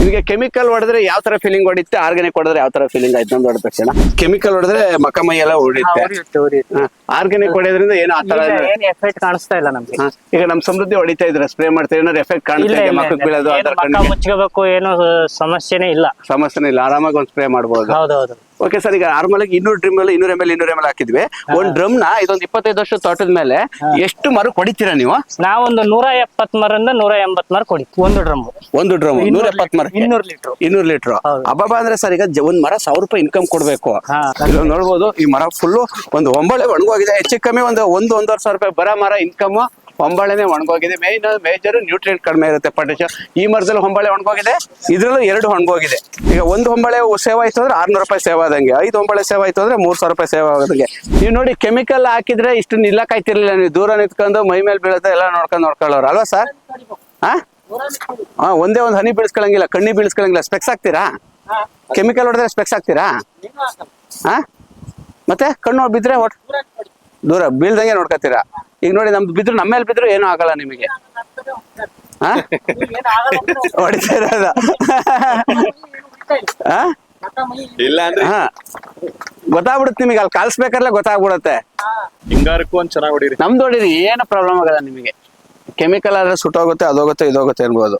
ನಿಮಗೆ ಕೆಮಿಕಲ್ ಹೊಡೆದ್ರೆ ಯಾವ ತರ ಫೀಲಿಂಗ್ ಹೊಡಿತ್ತೆ, ಆರ್ಗಾನಿಕ್ ಹೊಡೆದ್ರೆ ಯಾವ ತರ ಫೀಲಿಂಗ್ ಆಯ್ತು ನಮ್ದು ಹೊಡೆದ ತಕ್ಷಣ? ಕೆಮಿಕಲ್ ಹೊಡೆದ್ರೆ ಮಕ್ಕ ಮೈ ಎಲ್ಲ ಹೊಡಿಯುತ್ತೆ, ಆರ್ಗಾನಿಕ್ ಹೊಡೆಯೋದ್ರಿಂದ ಏನು ಆತರ ಏನ್ ಎಫೆಕ್ಟ್ ಕಾಣಿಸ್ತಾ ಇಲ್ಲ ನಮ್ಗೆ. ಈಗ ನಮ್ ಸಮೃದ್ಧಿ ಹೊಡಿತಾ ಇದ್ರೆ ಸ್ಪ್ರೇ ಮಾಡ್ತಾರೆ, ಏನಾದ್ರು ಎಫೆಕ್ಟ್ ಕಾಣುತ್ತೆ ಮಕ್ಕಳು ಬೀಳೋದು ಆ ತರ ಮಕ್ಕ ಮುಚ್ಕೋಬೇಕು ಏನೋ ಸಮಸ್ಯೆನೇ ಇಲ್ಲ. ಸಮಸ್ಯೆನೇ ಇಲ್ಲ, ಆರಾಮಾಗಿ ಒಂದು ಸ್ಪ್ರೇ ಮಾಡಬಹುದು. ಹೌದೌದು. ಓಕೆ ಸರ್, ಈಗ ನಾರ್ಮಲ್ ಆಗಿ 200 ಡ್ರಿಮ್ 200 ml ಹಾಕಿದ್ವಿ. ಒಂದ್ ಡ್ರಮ್ ನ ಇದೊಂದು 25 ವರ್ಷ ತೋಟದ ಮೇಲೆ ಎಷ್ಟು ಮರ ಹೊಡಿತೀರಾ ನೀವು? ನಾವೊಂದು 170 ಮರದಿಂದ 180 ಮರ ಕೊಡಿ ಒಂದು ಡ್ರಮ್. ಒಂದು ಡ್ರಮ್ 170 ಮರ 200 ಲೀಟರ್. 200 ಲೀಟರ್. ಅಬ್ಬಬ್ಬ ಅಂದ್ರೆ ಸರ್, ಈಗ ಒಂದ್ ಮರ 1000 ರೂಪಾಯಿ ಇನ್ಕಮ್ ಕೊಡ್ಬೇಕು. ನೋಡ್ಬೋದು ಈ ಮರ ಫುಲ್ಲು ಒಂದು ಒಂಬಳೆ ಒಣಗೋಗಿದೆ. ಹೆಚ್ಚು ಕಮ್ಮಿ ಒಂದೂವರೆ ಸಾವಿರ ರೂಪಾಯಿ ಬರ ಮರ ಇನ್ಕಮ್. ಹೊಂಬಾಳೆನೆ ಒಣಗೋಗಿದೆ. ಮೇಜರ್ ನ್ಯೂಟ್ರಿಯೆಂಟ್ ಕಡಿಮೆ ಇರುತ್ತೆ ಪೊಟ್ಯಾಷಿಯಂ. ಈ ಮರದಲ್ಲಿ ಹೊಂಬಾಳೆ ಒಣಗೋಗಿದೆ, ಇದ್ರಲ್ಲೂ 2 ಒಣಗೋಗಿದೆ. ಈಗ ಒಂದು ಹೊಂಬಾಳೆ ಸೇವ್ ಆಯ್ತು ಅಂದ್ರೆ 600 ರೂಪಾಯಿ ಸೇವ್ ಆದಂಗೆ, 5 ಹೊಂಬಾಳೆ ಸೇವ್ ಆಯ್ತು ಅಂದ್ರೆ 3000 ರೂಪಾಯಿ ಸೇವ್ ಆಗೋದಂಗೆ. ನೀವು ನೋಡಿ, ಕೆಮಿಕಲ್ ಹಾಕಿದ್ರೆ ಇಷ್ಟು ನಿಲ್ಲಕ್ಕಾಯ್ತಿರ್ಲಿಲ್ಲ. ನೀವು ದೂರ ನಿಂತ್ಕೊಂಡು ಮೈ ಮೇಲೆ ಬೀಳುತ್ತೆ ಎಲ್ಲ ನೋಡ್ಕೊಳ್ಳೋರು ಅಲ್ವಾ ಸರ್? ಹಾ, ಒಂದೇ ಒಂದು ಹನಿ ಬೀಳ್ಸ್ಕೊಳಂಗಿಲ್ಲ, ಕಣ್ಣಿ ಬೀಳ್ಸ್ಕೊಳಂಗಿಲ್ಲ. ಸ್ಪೆಕ್ಸ್ ಹಾಕ್ತೀರಾ? ಕೆಮಿಕಲ್ ಹೊಡೆದ್ರೆ ಸ್ಪೆಕ್ಸ್ ಹಾಕ್ತೀರಾ? ಹಾ, ಮತ್ತೆ ಕಣ್ಣು ಬಿದ್ರೆ ದೂರ ಬೀಳ್ದಂಗೆ ನೋಡ್ಕೊತೀರಾ. ಈಗ ನೋಡಿ, ನಮ್ದು ಬಿದ್ರು ನಮ್ಮ ಮೇಲೆ ಬಿದ್ರು ಏನೂ ಆಗಲ್ಲ ನಿಮಗೆ. ಹಾ, ಹೊಡಿತಾ ಇರೋದ ಹಾ, ಗೊತ್ತಾಗ್ಬಿಡುತ್ತೆ ನಿಮಗೆ. ಅಲ್ಲಿ ಕಾಲ್ಸ್ಬೇಕಾದ್ರೆ ಗೊತ್ತಾಗ್ಬಿಡುತ್ತೆ. ಹಿಂಗಾರಕ್ಕೂ ಒಂದ್ ಚೆನ್ನಾಗಿ ಹೊಡೀರಿ. ನಮ್ದು ಹೊಡೀರಿ, ಏನು ಪ್ರಾಬ್ಲಮ್ ಆಗಲ್ಲ ನಿಮಗೆ. ಕೆಮಿಕಲ್ ಆದ್ರೆ ಸುಟ್ಟೋಗುತ್ತೆ, ಅದೋಗುತ್ತೆ ಇದೋಗುತ್ತೆ ಅನ್ಬೋದು.